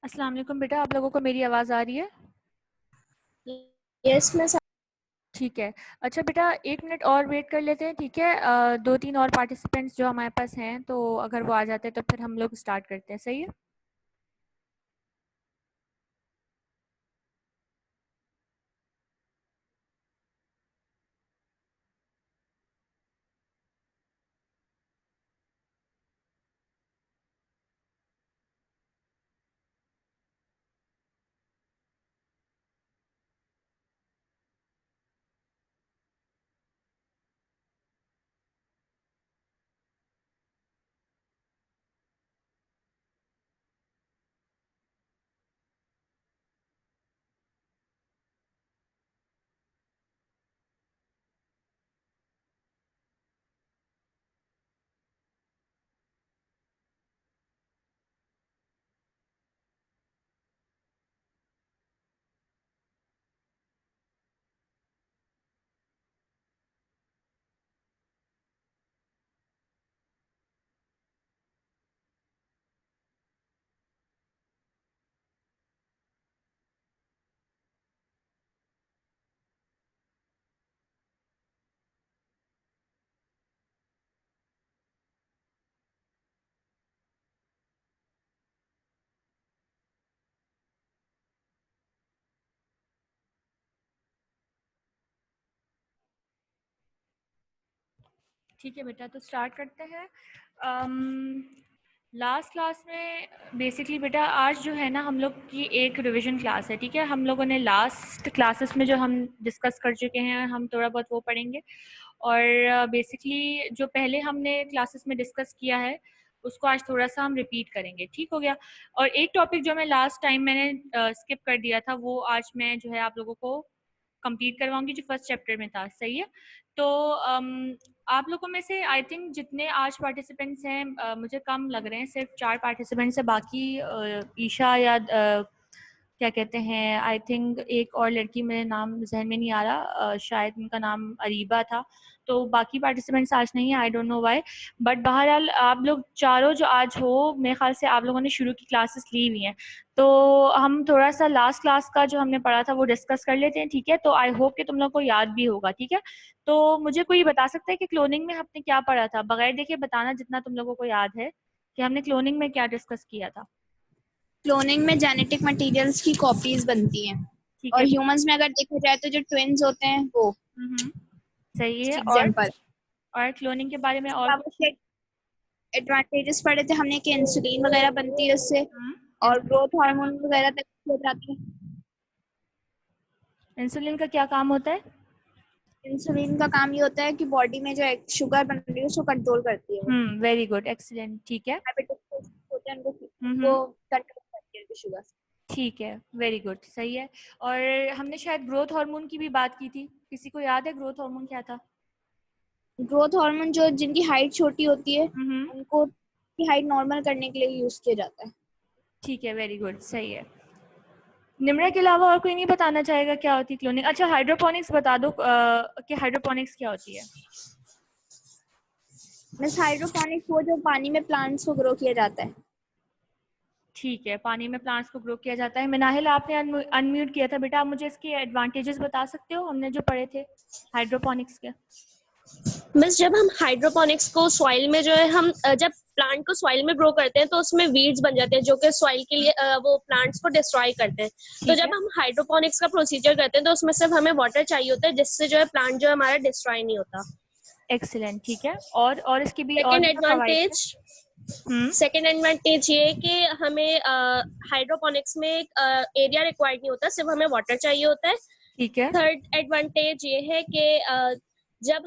अस्सलाम वालेकुम बेटा, आप लोगों को मेरी आवाज़ आ रही है? यस मैं ठीक है। अच्छा बेटा, 1 मिनट और वेट कर लेते हैं, ठीक है? 2-3 और पार्टिसिपेंट्स जो हमारे पास हैं, तो अगर वो आ जाते हैं तो फिर हम लोग स्टार्ट करते हैं, सही है? ठीक है बेटा, तो स्टार्ट करते हैं। लास्ट क्लास में बेसिकली बेटा आज जो है ना हम लोग की एक रिवीजन क्लास है, ठीक है? हम लोगों ने लास्ट क्लासेस में जो हम डिस्कस कर चुके हैं हम थोड़ा बहुत वो पढ़ेंगे, और बेसिकली जो पहले हमने क्लासेस में डिस्कस किया है उसको आज थोड़ा सा हम रिपीट करेंगे, ठीक हो गया? और एक टॉपिक जो मैं लास्ट टाइम मैंने स्किप कर दिया था वो आज मैं जो है आप लोगों को कंप्लीट करवाऊंगी, जो फर्स्ट चैप्टर में था, सही है? तो आप लोगों में से आई थिंक जितने आज पार्टिसिपेंट्स हैं, मुझे कम लग रहे हैं, सिर्फ 4 पार्टिसिपेंट्स हैं, बाकी ईशा या क्या कहते हैं, आई थिंक एक और लड़की, मेरे नाम जहन में नहीं आ रहा, शायद उनका नाम अरीबा था। तो बाकी पार्टिसिपेंट्स आज नहीं है, I don't know why, but बहरहाल आप लोग चारों जो आज हो, मेरे ख्याल से आप लोगों ने शुरू की क्लासेस ली हुई हैं, तो हम थोड़ा सा लास्ट क्लास का जो हमने पढ़ा था वो डिस्कस कर लेते हैं, ठीक है? तो आई होप कि तुम लोग को याद भी होगा, ठीक है? तो मुझे कोई बता सकता है कि क्लोनिंग में हमने क्या पढ़ा था? बगैर देखे बताना जितना तुम लोगों को याद है कि हमने क्लोनिंग में क्या डिस्कस किया था। क्लोनिंग में जेनेटिक मटेरियल्स की कॉपीज बनती हैं ठीक और है। ह्यूमंस में अगर देखा जाए तो जो ट्विन्स होते हैं वो हम्म, सही है। एग्जांपल। और क्लोनिंग के बारे में और कुछ? उसके एडवांटेजेस पढ़े थे हमने कि इंसुलिन वगैरह बनती है उससे और ग्रोथ हार्मोन वगैरह तक हो जाते हैं। इंसुलिन का क्या काम होता है? इंसुलिन का काम ये होता है कि बॉडी में जो शुगर बन रही है उसको कंट्रोल करती है वो। वेरी गुड, एक्सीलेंट, ठीक है। डायबिटिक होते हैं उनको हम्म, कंट्रोल करती है शुगर। ठीक है, वेरी गुड, सही है। और हमने शायद ग्रोथ हार्मोन की भी बात की थी, किसी को याद है ग्रोथ हार्मोन क्या था? ग्रोथ हार्मोन जो जिनकी हाइट छोटी होती है हम्म, उनको की हाइट नॉर्मल करने के लिए यूज किया जाता है। ठीक है, वेरी गुड, सही है। निम्रा के अलावा और कोई नहीं बताना चाहेगा क्या होती है क्लोनिंग? अच्छा, हाइड्रोपोनिक्स बता दो कि हाइड्रोपोनिक्स क्या होती है। मिस हाइड्रोपोनिक्स वो जो पानी में प्लांट्स को ग्रो किया जाता है। ठीक है, पानी में प्लांट्स को ग्रो किया जाता है। मिनाहिल, आपने अनम्यूट किया था बेटा, आप मुझे इसके एडवांटेजेस बता सकते हो, हमने जो पढ़े थे हाइड्रोपोनिक्स के? बस जब हम हाइड्रोपोनिक्स को सॉइल में जो है हम जब प्लांट को सॉइल में ग्रो करते हैं तो उसमें वीड्स बन जाते हैं जो कि सॉइल के लिए वो प्लांट्स को डिस्ट्रॉय करते हैं। तो ठीक है, जब हम हाइड्रोपोनिक्स का प्रोसीजर करते हैं तो उसमें सिर्फ हमें वाटर चाहिए होता है जिससे जो है प्लांट जो है हमारा डिस्ट्रॉय नहीं होता। एक्सीलेंट, ठीक है। और इसकी भी और सेकेंड भी क्या फवाइद है? एडवांटेज हम्म, सेकेंड एडवांटेज ये है कि हमें हाइड्रोपोनिक्स में एरिया रिक्वायर्ड नहीं होता, सिर्फ हमें वाटर चाहिए होता है। ठीक है, थर्ड एडवांटेज ये है कि जब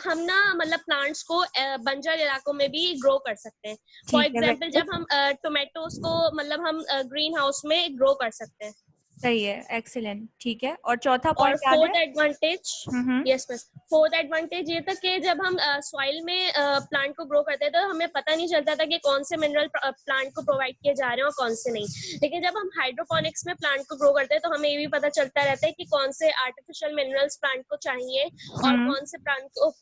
हम ना मतलब प्लांट्स को बंजर इलाकों में भी ग्रो कर सकते हैं। फॉर ठीक है, एग्जांपल वेरी जब हम टोमेटोज को मतलब हम ग्रीन हाउस में ग्रो कर सकते हैं। सही है, एक्सीलेंट, ठीक है। और चौथा और पॉइंट याद है? फोर्थ एडवांटेज हम्म, यस मिस फोर्थ एडवांटेज ये था कि जब हम सॉइल में प्लांट को ग्रो करते थे तो हमें पता नहीं चलता था कि कौन से मिनरल प्लांट को प्रोवाइड किए जा रहे हैं और कौन से नहीं। लेकिन जब हम हाइड्रोपोनिक्स में प्लांट को ग्रो करते हैं तो हमें ये भी पता चलता रहता है कि कौन से आर्टिफिशियल मिनरल्स प्लांट को चाहिए और हम्म, कौन से प्लांट को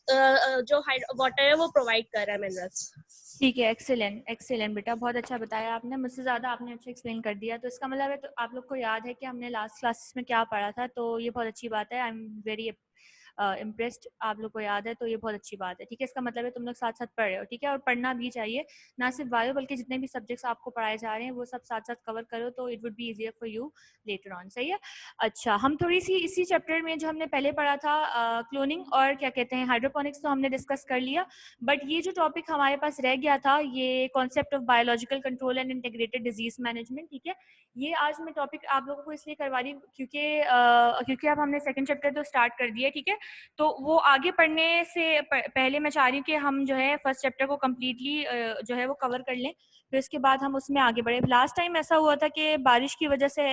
जो वाटर है वो प्रोवाइड कर रहा है मिनरल्स। ठीक है, एक्सीलेंट एक्सीलेंट बेटा, बहुत अच्छा बताया आपने, मुझसे ज़्यादा आपने अच्छा एक्सप्लेन कर दिया। तो इसका मतलब है तो आप लोग को याद है कि हमने लास्ट क्लासेस में क्या पढ़ा था, तो ये बहुत अच्छी बात है। आई एम वेरी इम्प्रेस्ड, आप लोग को याद है तो ये बहुत अच्छी बात है। ठीक है, इसका मतलब है तुम लोग साथ साथ पढ़ रहे हो। ठीक है, और पढ़ना भी चाहिए, ना सिर्फ बायो बल्कि जितने भी सब्जेक्ट्स आपको पढ़ाए जा रहे हैं वो सब साथ साथ कवर करो, तो it would be easier for you later on. सही है। अच्छा, हम थोड़ी सी इसी चैप्टर में जो हमने पहले पढ़ा था क्लोनिंग और क्या कहते हैं हाइड्रोपोनिक्स, तो हमने डिस्कस कर लिया। बट ये जो टॉपिक हमारे पास रह गया था, ये concept of biological control and integrated disease management, ठीक है, ये आज मैं टॉपिक आप लोगों को इसलिए करवा रही हूँ क्योंकि अब हमने सेकंड चैप्टर तो स्टार्ट कर दिया। ठीक है, तो वो आगे पढ़ने से पहले मैं चाह रही हूँ कि हम जो है फर्स्ट चैप्टर को कम्प्लीटली जो है वो कवर कर लें, फिर उसके बाद हम उसमें आगे बढ़े। लास्ट टाइम ऐसा हुआ था कि बारिश की वजह से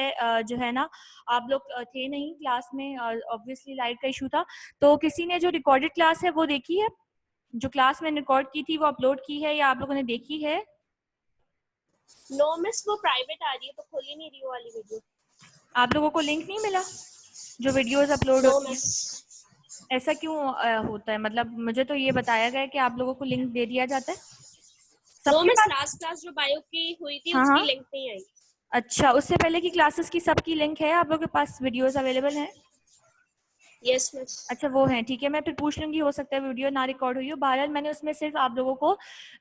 जो है ना आप लोग थे नहीं क्लास में, ऑब्वियसली लाइट का इशू था। तो किसी ने जो रिकॉर्डेड क्लास है वो देखी है, जो क्लास मैंने रिकॉर्ड की थी वो अपलोड की है या आप लोगों ने देखी है? नो मिस, वो प्राइवेट आ रही है तो खोल ही नहीं रही वो वाली वीडियो। आप लोगों को लिंक नहीं मिला जो वीडियोस अपलोड नो होती है? मिस। ऐसा क्यों होता है? मतलब मुझे तो ये बताया गया कि आप लोगों को लिंक दे दिया जाता है नो सबके मिस, पास। लास्ट क्लास जो बायो की हुई थी हाँ उसकी हाँ, लिंक नहीं आई। अच्छा, उससे पहले की क्लासेस की सबकी लिंक है आप लोगों के पास? वीडियोस अवेलेबल हैं? Yes miss. अच्छा, वो है, ठीक है, मैं फिर पूछ लूंगी, हो सकता है वीडियो ना रिकॉर्ड हुई हो। बहरहाल मैंने उसमें सिर्फ आप लोगों को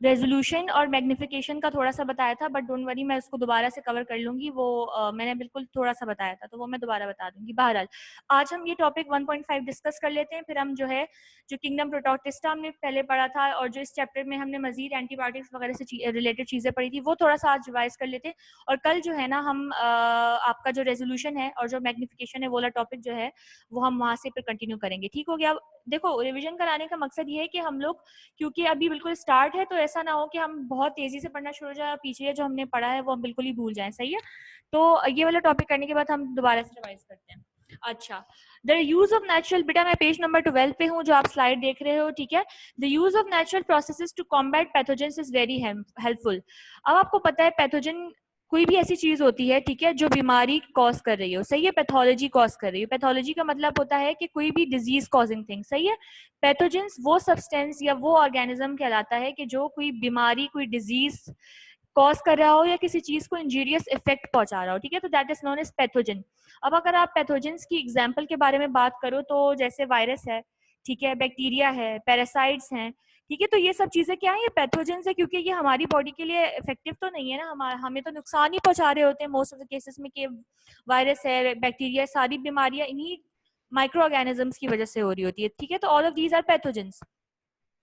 रेजोल्यूशन और मैग्निफिकेशन का थोड़ा सा बताया था, बट डोंट वरी, मैं उसको दोबारा से कवर कर लूंगी। वो मैंने बिल्कुल थोड़ा सा बताया था, तो वो मैं दोबारा बता दूंगी। बहरहाल आज हम ये टॉपिक 1.5 डिस्कस कर लेते हैं, फिर हम जो है जो किंगडम प्रोटोक्टिस्टा हमने पहले पढ़ा था और जो इस चैप्टर में हमने मजीद एंटीबायोटिक्स वगैरह से रिलेटेड चीजें पढ़ी थी, वो थोड़ा सा आज रिवाइज कर लेते हैं। और कल जो है ना हम आपका जो रेजोल्यूशन है और जो मैग्निफिकेशन है वो वाला टॉपिक जो है वो हम वहां से फिर कंटिन्यू करेंगे। ठीक हो गया? देखो, रिवीजन कराने का मकसद ये है कि हम लोग, क्योंकि अभी बिल्कुल स्टार्ट है, तो ऐसा ना हो कि हम बहुत तेजी से पढ़ना शुरू हो जाए, पीछे जो हमने पढ़ा है वो हम बिल्कुल ही भूल जाएं। सही है, तो ये वाला टॉपिक करने के बाद हम दोबारा से रिवाइज करते हैं। अच्छा, द यूज ऑफ नेचुरल, बेटा मैं पेज नंबर 12 पे हूँ जो आप स्लाइड देख रहे हो। ठीक है, the use of natural processes to combat pathogens is very helpful. अब आपको पता है पैथोजन कोई भी ऐसी चीज होती है, ठीक है, जो बीमारी कॉज कर रही हो। सही है, पैथोलॉजी कॉज कर रही है। पैथोलॉजी का मतलब होता है कि कोई भी डिजीज कॉजिंग थिंग। सही है, पैथोजेंस वो सब्सटेंस या वो ऑर्गेनिज्म कहलाता है कि जो कोई बीमारी, कोई डिजीज कॉज कर रहा हो या किसी चीज को इंजीरियस इफेक्ट पहुंचा रहा हो। ठीक है, तो that is known as pathogen. अब अगर आप पैथोजेंस की एग्जाम्पल के बारे में बात करो तो जैसे वायरस है, ठीक है, बैक्टीरिया है, पैरासाइट्स हैं, ठीक है, तो ये सब चीजें क्या है, ये पैथोजेंस है, क्योंकि ये हमारी बॉडी के लिए इफेक्टिव तो नहीं है ना, हमें तो नुकसान ही पहुंचा रहे होते हैं मोस्ट ऑफ द केसेस में, कि वायरस है, बैक्टीरिया, सारी बीमारियां इन्हीं माइक्रो ऑर्गेनिजम्स की वजह से हो रही होती है। ठीक है, तो all of these are pathogens.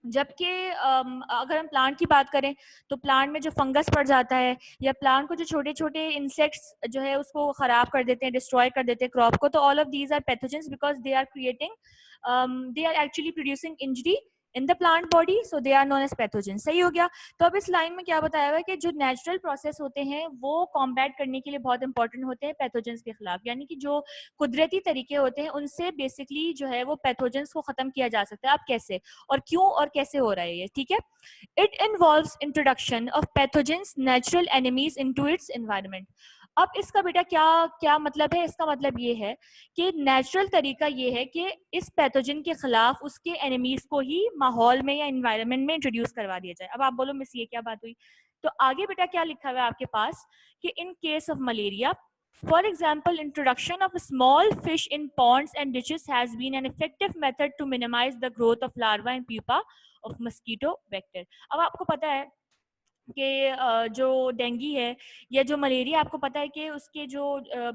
जबकि अगर हम प्लांट की बात करें तो प्लांट में जो फंगस पड़ जाता है या प्लांट को जो छोटे छोटे इंसेक्ट्स जो है उसको खराब कर देते हैं, डिस्ट्रॉय कर देते हैं क्रॉप को, तो all of these are pathogens because they are creating, they are actually producing injury in the plant body, so they are known as pathogen. सही हो गया? तो अब इस लाइन में क्या बताया हुआ है कि जो नेचुरल प्रोसेस होते हैं वो कॉम्बैट करने के लिए बहुत इंपॉर्टेंट होते हैं पैथोजेंस के खिलाफ, यानी कि जो कुदरती तरीके होते हैं उनसे बेसिकली जो है वो पैथोजेंस को खत्म किया जा सकता है। अब कैसे और क्यों और कैसे हो रहा है ये? ठीक है, it involves introduction of pathogens natural enemies into its environment. अब इसका बेटा क्या क्या मतलब है? इसका मतलब ये है कि नेचुरल तरीका ये है कि इस पैथोजन के खिलाफ उसके एनिमीज को ही माहौल में या एनवायरनमेंट में इंट्रोड्यूस करवा दिया जाए। अब आप बोलो मिस ये क्या बात हुई? तो आगे बेटा क्या लिखा हुआ है आपके पास कि in case of malaria, for example, introduction of small fish in ponds and ditches has been an effective method to minimize the growth of larvae and pupa of mosquito vector. अब आपको पता है कि जो डेंगी है या जो malaria, आपको पता है कि उसके जो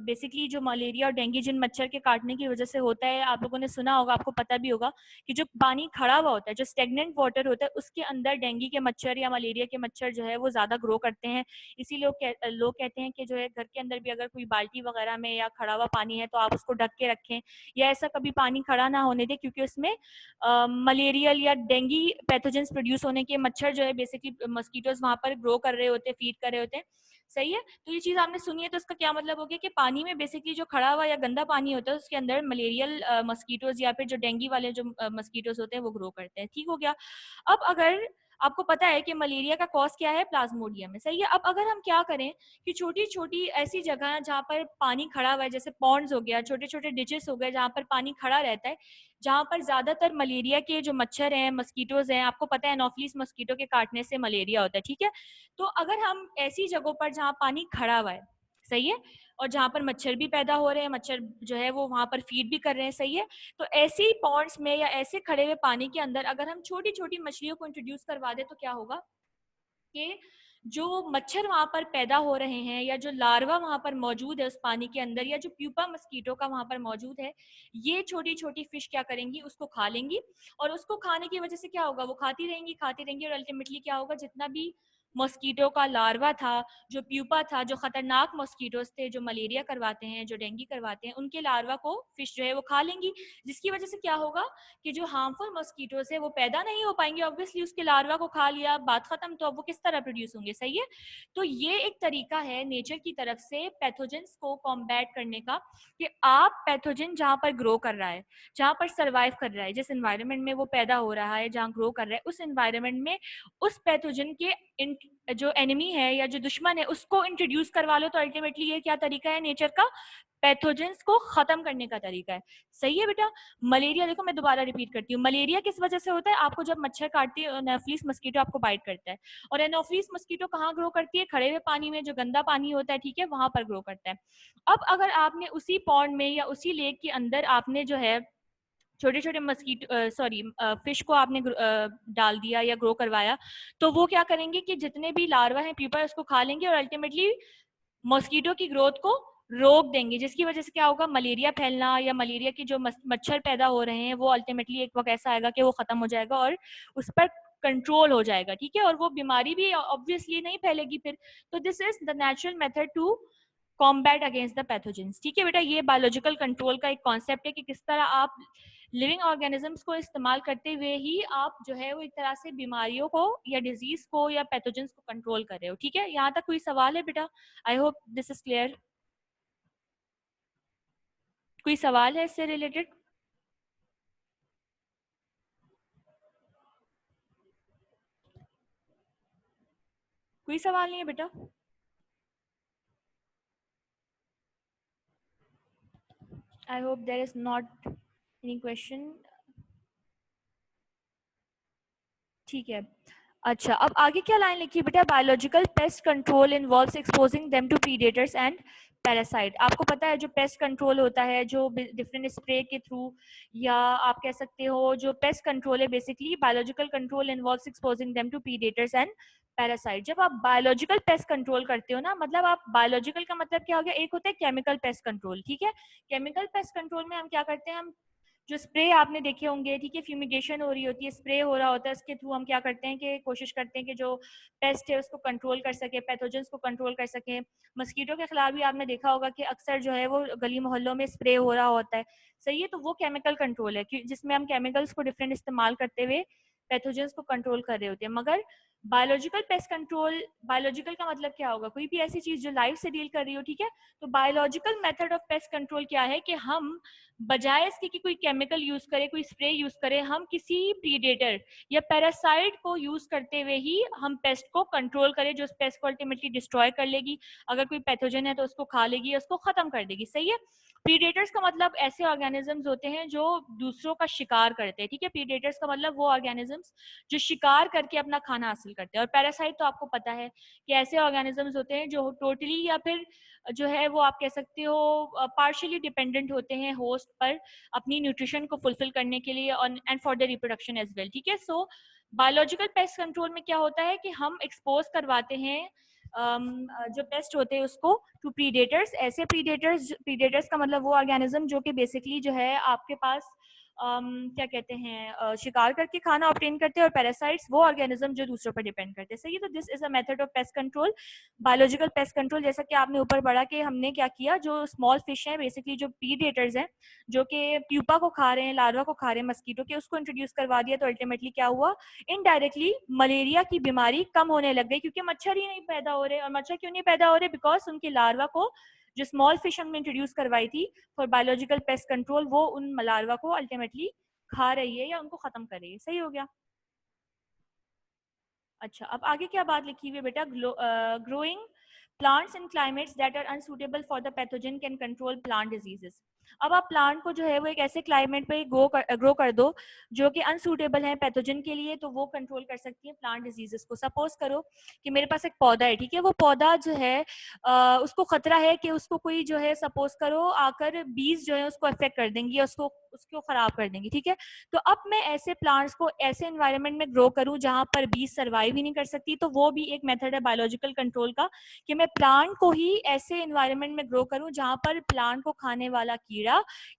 बेसिकली जो मलेरिया और डेंगी जिन मच्छर के काटने की वजह से होता है, आप लोगों ने सुना होगा, आपको पता भी होगा कि जो पानी खड़ा हुआ होता है, जो स्टेगनेंट वाटर होता है, उसके अंदर डेंगी के मच्छर या मलेरिया के मच्छर जो है वो ज्यादा ग्रो करते हैं। इसीलिए लोग कहते हैं कि जो है घर के अंदर भी अगर कोई बाल्टी वगैरह में या खड़ा हुआ पानी है तो आप उसको ढक के रखें, या ऐसा कभी पानी खड़ा ना होने दें, क्योंकि उसमें मलेरियल या डेंगी पैथोजेंस प्रोड्यूस होने के मच्छर जो है बेसिकली मस्कीटोज वहां पर ग्रो कर रहे होते हैं, फीड कर रहे होते हैं। सही है, तो ये चीज आपने सुनी है, तो इसका क्या मतलब हो गया कि पानी में बेसिकली जो खड़ा हुआ या गंदा पानी होता है उसके अंदर मलेरियल मस्कीटोज या फिर जो डेंगी वाले जो मस्कीटोज होते हैं वो ग्रो करते हैं। ठीक हो गया? अब अगर आपको पता है कि मलेरिया का कॉज क्या है, प्लाज्मोडियम है, सही है। अब अगर हम क्या करें कि छोटी छोटी ऐसी जगह है जहाँ पर पानी खड़ा हुआ है, जैसे पॉन्ड्स हो गया, छोटे छोटे डिचेस हो गए जहाँ पर पानी खड़ा रहता है, जहाँ पर ज्यादातर मलेरिया के जो मच्छर हैं, मस्कीटोज हैं, आपको पता है एनोफिलीज मस्कीटो के काटने से मलेरिया होता है, ठीक है। तो अगर हम ऐसी जगहों पर जहाँ पानी खड़ा हुआ है, सही है, और जहाँ पर मच्छर भी पैदा हो रहे हैं, मच्छर जो है वो वहां पर फीड भी कर रहे हैं, सही है, तो ऐसी पॉन्ड्स में या ऐसे खड़े हुए पानी के अंदर अगर हम छोटी छोटी मछलियों को इंट्रोड्यूस करवा दे तो क्या होगा कि जो मच्छर वहां पर पैदा हो रहे हैं या जो लार्वा वहां पर मौजूद है उस पानी के अंदर, या जो प्यूपा मस्कीटो का वहां पर मौजूद है, ये छोटी छोटी फिश क्या करेंगी, उसको खा लेंगी। और उसको खाने की वजह से क्या होगा, वो खाती रहेंगी और अल्टीमेटली क्या होगा, जितना भी मॉस्किटो का लार्वा था, जो प्यूपा था, जो खतरनाक मॉस्किटोस थे जो मलेरिया करवाते हैं, जो डेंगू करवाते हैं, उनके लार्वा को फिश जो है वो खा लेंगी, जिसकी वजह से क्या होगा कि जो हार्मफुल मॉस्किटोस है वो पैदा नहीं हो पाएंगे, ऑब्वियसली उसके लार्वा को खा लिया, बात खत्म, तो अब वो किस तरह प्रोड्यूस होंगे, सही है। तो ये एक तरीका है नेचर की तरफ से पैथोजेंस को कॉम्बैट करने का, कि आप पैथोजन जहां पर ग्रो कर रहा है, जहां पर सर्वाइव कर रहा है, जिस एनवायरनमेंट में वो पैदा हो रहा है, जहां ग्रो कर रहा है, उस एनवायरनमेंट में उस पैथोजन के जो एनिमी है या जो दुश्मन है उसको इंट्रोड्यूस करवा लो, तो अल्टीमेटली ये क्या तरीका है नेचर का, पैथोजेंस को खत्म करने का तरीका है, सही है बेटा। मलेरिया, देखो मैं दोबारा रिपीट करती हूँ, मलेरिया किस वजह से होता है, आपको जब मच्छर काटती है एनोफिलीज मस्कीटो आपको बाइट करता है, और एनोफिलीज मस्कीटो कहाँ ग्रो करती है, खड़े हुए पानी में, जो गंदा पानी होता है, ठीक है, वहां पर ग्रो करता है। अब अगर आपने उसी पॉन्ड में या उसी लेक के अंदर आपने जो है छोटे छोटे मस्कीटो सॉरी फिश को आपने डाल दिया या ग्रो करवाया, तो वो क्या करेंगे कि जितने भी लार्वा हैं, प्यूपा, उसको खा लेंगे और अल्टीमेटली मॉस्किटो की ग्रोथ को रोक देंगे, जिसकी वजह से क्या होगा, मलेरिया फैलना या मलेरिया की जो मच्छर पैदा हो रहे हैं वो अल्टीमेटली एक वक्त ऐसा आएगा कि वो खत्म हो जाएगा और उस पर कंट्रोल हो जाएगा, ठीक है, और वो बीमारी भी ऑब्वियसली नहीं फैलेगी फिर। तो this is the natural method to combat against the pathogens, ठीक है बेटा। ये बायोलॉजिकल कंट्रोल का एक कॉन्सेप्ट है कि किस तरह आप लिविंग ऑर्गेनिजम्स को इस्तेमाल करते हुए ही आप जो है वो एक तरह से बीमारियों को या डिजीज को या पैथोजेंस को कंट्रोल कर रहे हो, ठीक है। यहाँ तक कोई सवाल है बेटा? I hope this is clear. कोई सवाल है इससे रिलेटेड? कोई सवाल नहीं है बेटा? I hope there is not any question, ठीक है। अच्छा, अब आगे क्या लाइन लिखी है बेटा, biological pest control involves exposing them to predators and parasite. आपको पता है जो पेस्ट कंट्रोल होता है, जो डिफरेंट स्प्रे के थ्रू, या आप कह सकते हो जो पेस्ट कंट्रोल है, basically biological control involves exposing them to predators and parasite. जब आप बायोलॉजिकल पेस्ट कंट्रोल करते हो ना, मतलब आप बायोलॉजिकल का मतलब क्या हो गया, एक होता है केमिकल पेस्ट कंट्रोल, ठीक है। केमिकल पेस्ट कंट्रोल में हम क्या करते हैं, हम जो स्प्रे आपने देखे होंगे, ठीक है, फ्यूमिगेशन हो रही होती है, स्प्रे हो रहा होता है, इसके थ्रू हम क्या करते हैं कि कोशिश करते हैं कि जो पेस्ट है उसको कंट्रोल कर सके, पैथोजेंस को कंट्रोल कर सके। मस्कीटो के खिलाफ भी आपने देखा होगा कि अक्सर जो है वो गली मोहल्लों में स्प्रे हो रहा होता है, सही है। तो वो केमिकल कंट्रोल है जिसमें हम केमिकल्स को डिफरेंट इस्तेमाल करते हुए पैथोजेंस को कंट्रोल कर रहे होते हैं। मगर बायोलॉजिकल पेस्ट कंट्रोल, बायोलॉजिकल का मतलब क्या होगा, कोई भी ऐसी चीज जो लाइफ से डील कर रही हो, ठीक है। तो biological method of pest control क्या है कि हम बजाय इसके कि कोई केमिकल यूज करे, कोई स्प्रे यूज करे, हम किसी प्रीडेटर या पैरासाइट को यूज करते हुए ही हम पेस्ट को कंट्रोल करें, जो उस पेस्ट को अल्टीमेटली डिस्ट्रॉय कर लेगी। अगर कोई पैथोजन है तो उसको खा लेगी, उसको खत्म कर देगी, सही है। प्रीडेटर्स का मतलब ऐसे ऑर्गेनिजम्स होते हैं जो दूसरों का शिकार करते हैं, ठीक है। प्रीडेटर्स का मतलब वो ऑर्गेनिजम्स जो शिकार करके अपना खाना हासिल करते हैं। और पैरासाइट तो आपको पता है कि ऐसे ऑर्गेनिजम्स होते हैं जो टोटली या फिर जो है वो आप कह सकते हो पार्शियली डिपेंडेंट होते हैं होस्ट पर अपनी न्यूट्रिशन को फुलफिल करने के लिए and for the reproduction as well, ठीक है। सो बायोलॉजिकल पेस्ट कंट्रोल में क्या होता है कि हम एक्सपोज करवाते हैं जो पेस्ट होते हैं उसको टू प्रीडेटर्स। ऐसे प्रीडेटर्स का मतलब वो ऑर्गेनिज्म जो कि बेसिकली जो है आपके पास क्या कहते हैं शिकार करके खाना ऑब्टेन करते हैं, और पैरासाइट्स वो ऑर्गेनिज्म जो दूसरों पर डिपेंड करते हैं, सही है। तो this is a method of pest control, biological pest control. जैसा कि आपने ऊपर पढ़ा कि हमने क्या किया, जो स्मॉल फिश है बेसिकली जो प्रीडेटर्स हैं, जो कि प्यूपा को खा रहे हैं, लार्वा को खा रहे हैं मस्कीटो के, उसको इंट्रोड्यूस करवा दिया, तो अल्टीमेटली क्या हुआ, इनडायरेक्टली मलेरिया की बीमारी कम होने लग गई, क्योंकि मच्छर ही नहीं पैदा हो रहे। और मच्छर क्यों नहीं पैदा हो रहे, बिकॉज उनके लार्वा को जो स्मॉल फिश हमने इंट्रोड्यूस करवाई थी फॉर बायोलॉजिकल पेस्ट कंट्रोल, वो उन लार्वा को अल्टीमेटली खा रही है या उनको खत्म कर रही है, सही हो गया। अच्छा, अब आगे क्या बात लिखी हुई है बेटा? Growing plants in climates that are unsuitable for the pathogen can control plant diseases. अब आप प्लांट को जो है वो एक ऐसे क्लाइमेट पे ग्रो कर दो जो कि अनसूटेबल है पैथोजन के लिए, तो वो कंट्रोल कर सकती है प्लांट डिजीजेस को। सपोज करो कि मेरे पास एक पौधा है, ठीक है, वो पौधा जो है उसको खतरा है कि उसको कोई जो है सपोज करो आकर बीज जो है उसको अफेक्ट कर देंगी, उसको खराब कर देंगी, ठीक है। तो अब मैं ऐसे प्लांट्स को ऐसे एनवायरनमेंट में ग्रो करूं जहां पर बीज सर्वाइव ही नहीं कर सकती, तो वो भी एक मेथड है बायोलॉजिकल कंट्रोल का, कि मैं प्लांट को ही ऐसे एनवायरनमेंट में ग्रो करूं जहां पर प्लांट को खाने वाला कीड़ा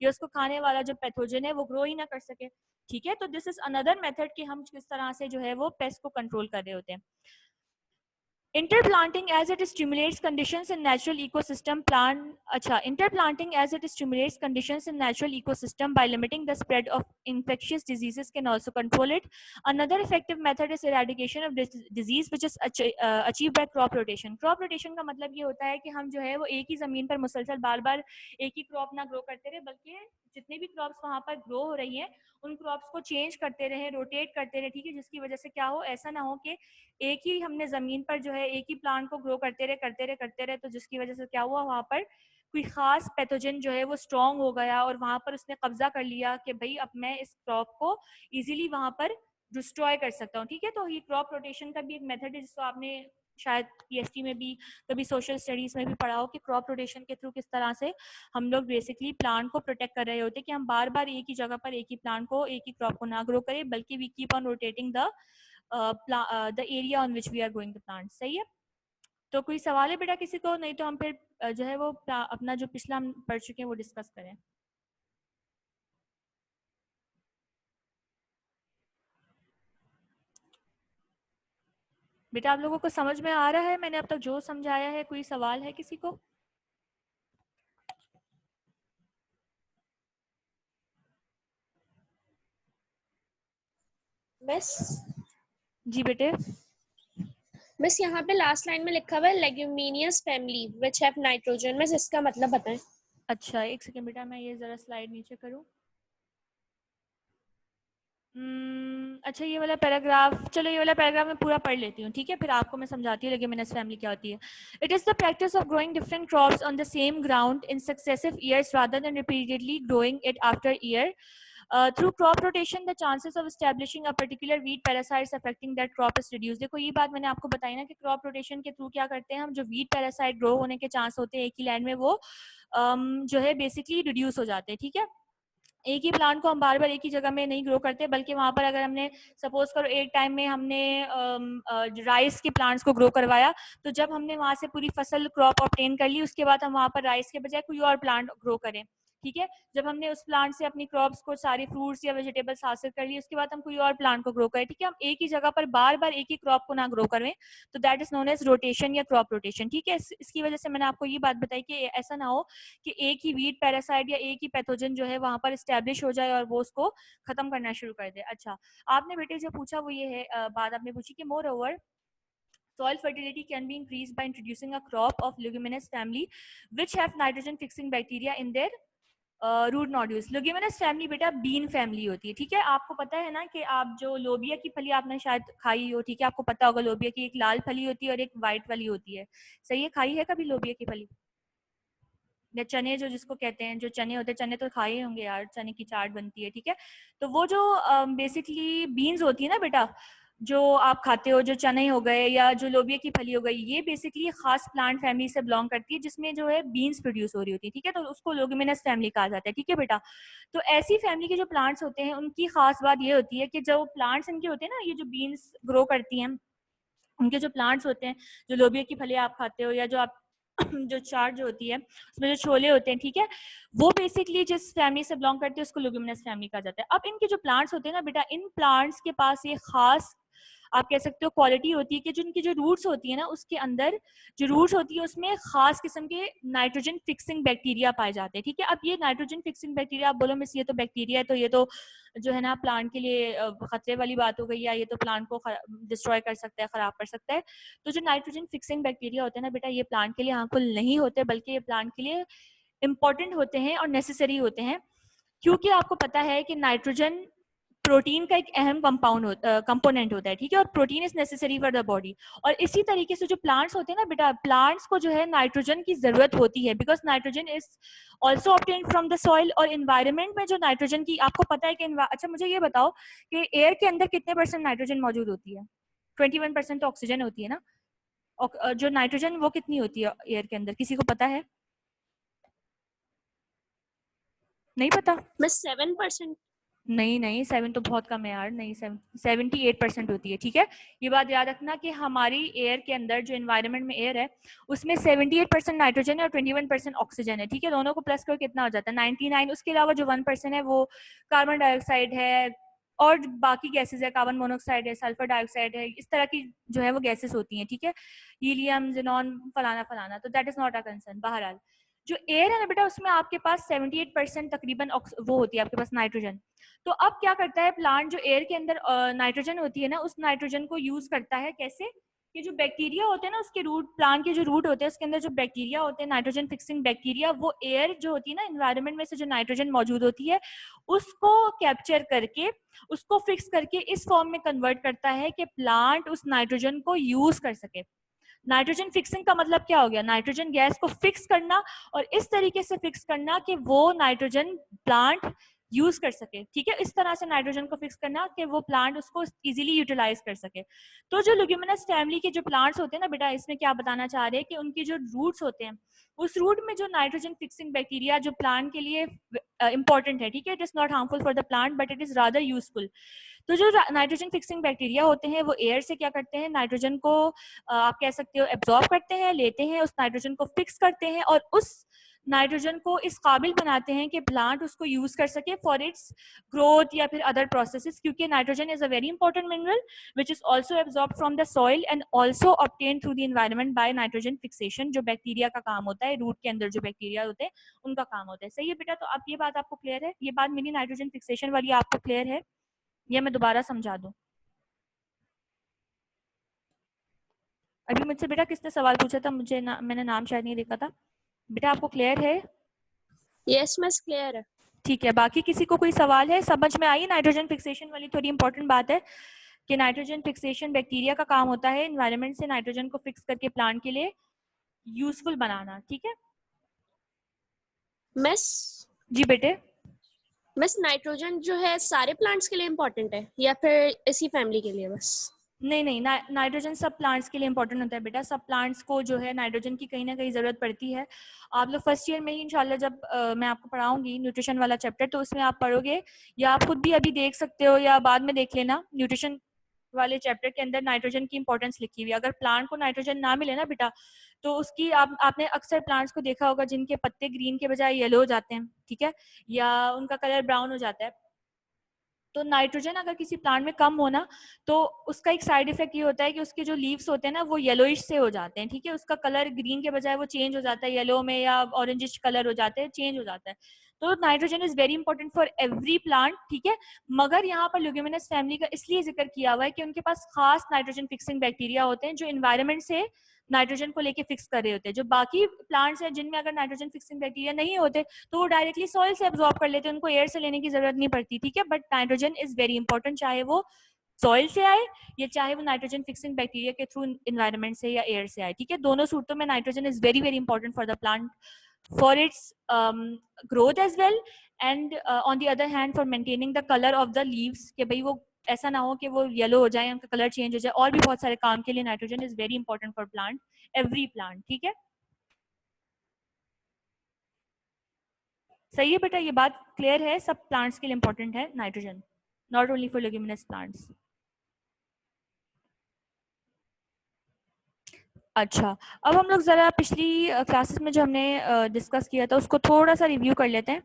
या उसको खाने वाला जो पैथोजन है वो ग्रो ही ना कर सके, ठीक है। तो दिस इज अनदर मेथड कि हम किस तरह से जो है वो पेस्ट को कंट्रोल कर रहे होते हैं। Interplanting as it stimulates conditions in natural ecosystem interplanting as it stimulates conditions in natural ecosystem by limiting the spread of infectious diseases can also control it. Another effective method is eradication of disease which is achieved by crop rotation. Crop rotation का मतलब ये होता है कि हम जो है वो एक ही जमीन पर मुसलसल बार बार एक ही क्रॉप ना ग्रो करते रहे, बल्कि जितनी भी क्रॉप्स वहां पर ग्रो हो रही हैं उन क्रॉप्स को चेंज करते रहे, रोटेट करते रहे, ठीक है, जिसकी वजह से क्या हो, ऐसा ना हो कि एक ही हमने जमीन पर जो है एक ही प्लांट को ग्रो करते रहे, तो जिसकी वजह से क्या हुआ, वहां पर कोई खास पैथोजन जो है वो स्ट्रांग हो गया और वहां पर उसने कब्जा कर लिया कि भाई अब मैं इस क्रॉप को इजीली वहां पर डिस्ट्रॉय कर सकता हूँ, ठीक है। तो ये क्रॉप रोटेशन का भी एक मेथड है जिसको आपने शायद पीएचडी में भी कभी सोशल स्टडीज में भी पढ़ा हो कि क्रॉप रोटेशन के थ्रू किस तरह से हम लोग बेसिकली प्लांट को प्रोटेक्ट कर रहे होते हैं, कि हम बार बार एक ही जगह पर एक ही प्लांट को एक ही क्रॉप को ना ग्रो करें, बल्कि we keep on rotating the area on which we are going to plant. सही है। तो कोई सवाल है बेटा किसी को? नहीं तो हम फिर जो है वो अपना जो पिछला हम पढ़ चुके हैं वो डिस्कस करें। बेटा आप लोगों को समझ में आ रहा है मैंने अब तक जो समझाया है? कोई सवाल है किसी को? मिस जी बेटे। मिस यहाँ पे लास्ट लाइन में लिखा हुआ है leguminous family which have nitrogen. Miss इसका मतलब बताएं। अच्छा एक सेकंड बेटा, मैं ये जरा स्लाइड नीचे करूं। अच्छा ये वाला पैराग्राफ, चलो ये वाला पैराग्राफ मैं पूरा पढ़ लेती हूँ, ठीक है, फिर आपको मैं समझाती हूँ लेग्यूमिनस फैमिली क्या होती है। It is the practice of growing different crops on the same ground in successive years rather than repeatedly growing it after year. Through crop rotation, the chances of establishing a particular weed parasites affecting that crop is reduced. देखो ये बात मैंने आपको बताई ना कि crop rotation के through क्या करते हैं हम, जो वीड पैरासाइट ग्रो होने के चांस होते हैं एक ही लैंड में वो जो है बेसिकली रिड्यूस हो जाते हैं, ठीक है। एक ही प्लांट को हम बार बार एक ही जगह में नहीं ग्रो करते, बल्कि वहां पर अगर हमने सपोज करो एक टाइम में हमने राइस के प्लांट्स को ग्रो करवाया, तो जब हमने वहां से पूरी फसल क्रॉप ऑब्टेन कर ली, उसके बाद हम वहां पर राइस के बजाय कोई और प्लांट ग्रो करें, ठीक है। जब हमने उस प्लांट से अपनी क्रॉप्स को सारी फ्रूट्स या वेजिटेबल्स हासिल कर ली, उसके बाद हम कोई और प्लांट को ग्रो करें, ठीक है। हम एक ही जगह पर बार बार एक ही क्रॉप को ना ग्रो करें, तो that is known as rotation या क्रॉप रोटेशन, ठीक है। इसकी वजह से मैंने आपको ये बात बताई कि ऐसा ना हो कि एक ही वीड पैरासाइट या एक ही पैथोजन जो है वहां पर स्टैब्लिश हो जाए और वो उसको खत्म करना शुरू कर दे। अच्छा आपने बेटे जो पूछा वो ये है, बात आपने पूछी कि more over soil fertility can be increased by introducing a crop of leguminous family which have nitrogen fixing bacteria in their root nodules. Leguminous family बेटा बीन फैमिली होती है, ठीक है। आपको पता है ना कि आप जो लोबिया की फली आपने शायद खाई हो, ठीक है, आपको पता होगा लोबिया की एक लाल फली होती है और एक वाइट फली होती है। सही है, खाई है कभी लोबिया की फली या चने जो जिसको कहते हैं, जो चने होते हैं, चने तो खाए होंगे यार, चने की चाट बनती है, ठीक है। तो वो जो बेसिकली बीन्स होती है ना बेटा, जो आप खाते हो, जो चने हो गए या जो लोबिया की फली हो गई, ये बेसिकली खास प्लांट फैमिली से बिलोंग करती है जिसमें जो है बीन्स प्रोड्यूस हो रही होती है, ठीक है। तो उसको लेग्यूमिनस फैमिली कहा जाता है, ठीक है बेटा। तो ऐसी फैमिली के जो प्लांट्स होते हैं उनकी खास बात ये होती है कि जो प्लांट्स इनके होते हैं ना, ये जो बीन्स ग्रो करती हैं, उनके जो प्लांट्स होते हैं, जो लोबिया की फली आप खाते हो या जो आप जो चाट जो होती है उसमें जो छोले होते हैं, ठीक है, वो बेसिकली जिस फैमिली से बिलोंग करते हैं उसको लेग्यूमिनस फैमिली कहा जाता है। अब इनके जो प्लांट्स होते हैं ना बेटा, इन प्लांट्स के पास ये खास आप कह सकते हो क्वालिटी होती है कि जो इनकी जो रूट्स होती है ना, उसके अंदर जो रूट्स होती है उसमें खास किस्म के नाइट्रोजन फिक्सिंग बैक्टीरिया पाए जाते हैं, ठीक है। अब ये नाइट्रोजन फिक्सिंग बैक्टीरिया, आप बोलो मिस ये तो बैक्टीरिया है, तो ये तो जो है ना प्लांट के लिए खतरे वाली बात हो गई, या ये तो प्लांट को डिस्ट्रॉय कर सकता है, खराब कर सकता है। तो जो नाइट्रोजन फिक्सिंग बैक्टीरिया होते हैं ना बेटा, ये प्लांट के लिए हार्मफुल नहीं होते, बल्कि ये प्लांट के लिए इंपॉर्टेंट होते हैं और नेसेसरी होते हैं, क्योंकि आपको पता है कि नाइट्रोजन प्रोटीन का एक अहम कंपोनेंट होता है, ठीक है, और protein is necessary for the body. और इसी तरीके से जो प्लांट्स होते हैं ना बेटा, प्लांट्स को जो है नाइट्रोजन की जरूरत होती है, because nitrogen is also obtained from the soil. और इन्वायरमेंट में जो नाइट्रोजन की आपको पता है कि अच्छा मुझे ये बताओ कि एयर के अंदर कितने % नाइट्रोजन मौजूद होती है? 21% तो ऑक्सीजन होती है ना, और जो नाइट्रोजन वो कितनी होती है एयर के अंदर, किसी को पता है? नहीं पता? मैं 7%। नहीं 7 तो बहुत कम है यार, नहीं 78% होती है, ठीक है। ये बात याद रखना कि हमारी एयर के अंदर जो एनवायरनमेंट में एयर है उसमें 78% नाइट्रोजन है और 21% ऑक्सीजन है, ठीक है। दोनों को प्लस करके कितना हो जाता है? 99। उसके अलावा जो 1% है वो कार्बन डाइऑक्साइड है और बाकी गैसेज है, कार्बन मोनोऑक्साइड है, सल्फर डाइऑक्साइड है, इस तरह की जो है वो गैसेस होती हैं, ठीक है, हीलियम, ज़ेनॉन, फलाना फलाना। तो that is not a concern. बहरहाल जो एयर है ना बेटा, उसमें आपके पास 78% तकरीबन वो होती है आपके पास नाइट्रोजन। तो अब क्या करता है प्लांट, जो एयर के अंदर नाइट्रोजन होती है ना, उस नाइट्रोजन को यूज करता है कैसे? कि जो बैक्टीरिया होते हैं ना, उसके रूट, प्लांट के जो रूट होते हैं उसके अंदर जो बैक्टीरिया होते हैं, नाइट्रोजन फिक्सिंग बैक्टीरिया, वो एयर जो होती है ना, एनवायरनमेंट में से जो नाइट्रोजन मौजूद होती है उसको कैप्चर करके, उसको फिक्स करके इस फॉर्म में कन्वर्ट करता है कि प्लांट उस नाइट्रोजन को यूज कर सके। नाइट्रोजन फिक्सिंग का मतलब क्या हो गया? नाइट्रोजन गैस को फिक्स करना, और इस तरीके से फिक्स करना कि वो नाइट्रोजन प्लांट यूज कर सके, ठीक है। इस तरह से नाइट्रोजन को फिक्स करना कि वो प्लांट उसको इजीली यूटिलाइज कर सके। तो जो ल्यूमिनस फैमिली के जो प्लांट्स होते हैं ना बेटा, इसमें क्या बताना चाह रहे हैं कि उनके जो रूट्स होते हैं, उस रूट में जो नाइट्रोजन फिक्सिंग बैक्टीरिया जो प्लांट के लिए इंपॉर्टेंट है, ठीक है, it is not harmful for the plant but it is rather useful. तो जो नाइट्रोजन फिक्सिंग बैक्टीरिया होते हैं वो एयर से क्या करते हैं, नाइट्रोजन को आप कह सकते हो एब्जॉर्ब करते हैं, लेते हैं, उस नाइट्रोजन को फिक्स करते हैं और उस नाइट्रोजन को इस काबिल बनाते हैं कि प्लांट उसको यूज कर सके फॉर इट्स ग्रोथ या फिर अदर प्रोसेसेस, क्योंकि nitrogen is a very important mineral which is also absorb from the soil and also obtain through the environment by nitrogen fixation, जो बैक्टीरिया का काम होता है, रूट के अंदर जो बैक्टीरिया होते हैं उनका काम होता है। सही है बेटा? तो अब ये बात आपको क्लियर है? ये बात मेरी नाइट्रोजन फिक्सेशन वाली आपको क्लियर है या मैं दोबारा समझा दूं? अभी मुझसे बेटा किसने सवाल पूछा था, मुझे मैंने नाम शायद नहीं देखा था। बेटा आपको क्लियर है? यस मिस, क्लियर है। ठीक है, बाकी किसी को कोई सवाल है? समझ में आई? नाइट्रोजन फिक्सेशन वाली थोड़ी इंपॉर्टेंट बात है कि नाइट्रोजन फिक्सेशन बैक्टीरिया का काम होता है एनवायरनमेंट से नाइट्रोजन को फिक्स करके प्लांट के लिए यूजफुल बनाना, ठीक है। मिस जी बेटे। मिस नाइट्रोजन जो है सारे प्लांट्स के लिए इम्पोर्टेंट है या फिर इसी फैमिली के लिए बस? नहीं, नाइट्रोजन सब प्लांट्स के लिए इंपॉर्टेंट होता है बेटा। सब प्लांट्स को जो है नाइट्रोजन की कहीं ना कहीं जरूरत पड़ती है। आप लोग फर्स्ट ईयर में ही इंशाल्लाह जब मैं आपको पढ़ाऊंगी न्यूट्रिशन वाला चैप्टर, तो उसमें आप पढ़ोगे, या आप खुद भी अभी देख सकते हो या बाद में देख लेना, न्यूट्रिशन वाले चैप्टर के अंदर नाइट्रोजन की इंपॉर्टेंस लिखी हुई है। अगर प्लांट को नाइट्रोजन ना मिले ना बेटा, तो उसकी आपने अक्सर प्लांट्स को देखा होगा जिनके पत्ते ग्रीन के बजाय येलो हो जाते हैं, ठीक है, या उनका कलर ब्राउन हो जाता है। तो नाइट्रोजन अगर किसी प्लांट में कम होना, तो उसका एक साइड इफेक्ट ये होता है कि उसके जो लीव्स होते हैं ना वो येलोइश से हो जाते हैं, ठीक है, उसका कलर ग्रीन के बजाय वो चेंज हो जाता है, येलो में या ऑरेंजिश कलर हो जाते हैं, चेंज हो जाता है। तो nitrogen is very important for every plant, ठीक है। मगर यहाँ पर ल्यूमिनस फैमिली का इसलिए जिक्र किया हुआ है कि उनके पास खास नाइट्रोजन फिक्सिंग बैक्टीरिया होते हैं जो इन्वायरमेंट से नाइट्रोजन को लेके फिक्स कर रहे होते हैं। जो बाकी प्लांट्स हैं जिनमें अगर नाइट्रोजन फिक्सिंग बैक्टीरिया नहीं होते तो वो डायरेक्टली सॉइल से एब्जॉर्ब कर लेते हैं, उनको एयर से लेने की जरूरत नहीं पड़ती, ठीक है। But nitrogen is very important, चाहे वो सॉइल से आए या चाहे वो नाइट्रोजन फिक्सिंग बैक्टीरिया के थ्रू इन्वायरमेंट से या एयर से आए, ठीक है। दोनों सूरतों में nitrogen is very very important for the plant, for its growth as well, and on the other hand for maintaining the colour of the leaves, कि भाई वो ऐसा ना हो कि वो येलो हो जाए, उनका कलर चेंज हो जाए, और भी बहुत सारे काम के लिए nitrogen is very important for plant, every plant, ठीक है। सही है बेटा? ये बात क्लियर है? सब प्लांट्स के लिए इंपॉर्टेंट है nitrogen, not only for leguminous plants. अच्छा, अब हम लोग जरा पिछली क्लासेस में जो हमने डिस्कस किया था उसको थोड़ा सा रिव्यू कर लेते हैं।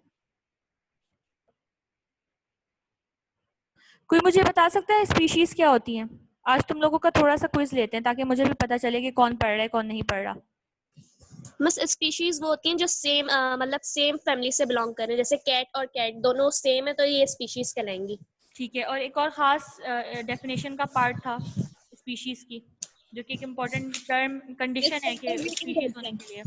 कोई मुझे बता सकता है स्पीशीज क्या होती हैं? आज तुम लोगों का थोड़ा सा क्विज लेते हैं ताकि मुझे भी पता चले कि कौन पढ़ रहा है कौन नहीं पढ़ रहा। मिस स्पीशीज वो होती हैं जो सेम मतलब सेम फैमिली से बिलोंग कर रहे हैं, जैसे कैट और कैट दोनों सेम है तो ये स्पीशीज कहलाएंगी। ठीक है, और एक और खास डेफिनेशन का पार्ट था स्पीशीज की, जो कि एक इम्पोर्टेंट टर्म कंडीशन है कि स्पीशीज होने के लिए,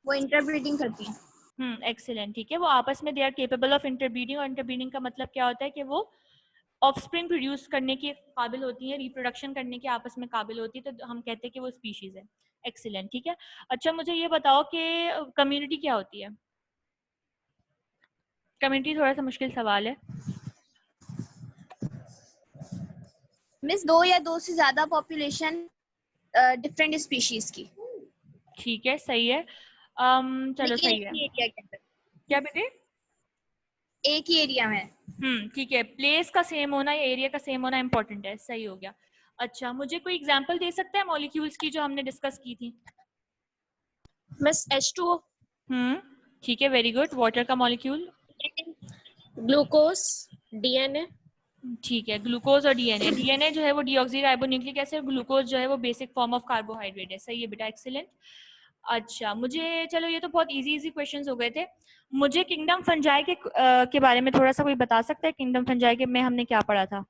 वो इंटरब्रीडिंग करती हैं। एक्सीलेंट, ठीक है। वो आपस में they are capable of interbreeding, और इंटरब्रीडिंग का मतलब क्या होता है कि वो ऑफस्प्रिंग प्रोड्यूस करने के काबिल होती है, रिप्रोडक्शन करने के आपस में काबिल होती है, तो हम कहते हैं कि वो स्पीशीज है। एक्सीलेंट, ठीक है। अच्छा मुझे ये बताओ कि कम्युनिटी क्या होती है? कम्युनिटी थोड़ा सा मुश्किल सवाल है। मिस दो या दो से ज्यादा पॉपुलेशन डिफरेंट स्पीशीज की, ठीक है, सही है। चलो लेकिन सही एक है। ही एरिया के अंदर, क्या बेटे? एक ही एरिया में। ठीक है, प्लेस का सेम होना या एरिया का सेम होना इंपॉर्टेंट है, सही हो गया। अच्छा मुझे कोई एग्जांपल दे सकते हैं मॉलिक्यूल्स की जो हमने डिस्कस की थी? मिस H2O, ठीक है, वेरी गुड। वाटर का मॉलिक्यूल? Glucose, DNA। ठीक है, ग्लूकोज और डीएनए। डीएनए जो है वो डीऑक्सीराइबोन्यूक्लिक एसिड, ग्लूकोज जो है वो बेसिक फॉर्म ऑफ कार्बोहाइड्रेट है, सही है बेटा, एक्सीलेंट। अच्छा मुझे, चलो ये तो बहुत इजी इजी क्वेश्चंस हो गए थे। मुझे किंगडम फंजाई के बारे में थोड़ा सा कोई बता सकता है? किंगडम फंजाई के में हमने क्या पढ़ा था?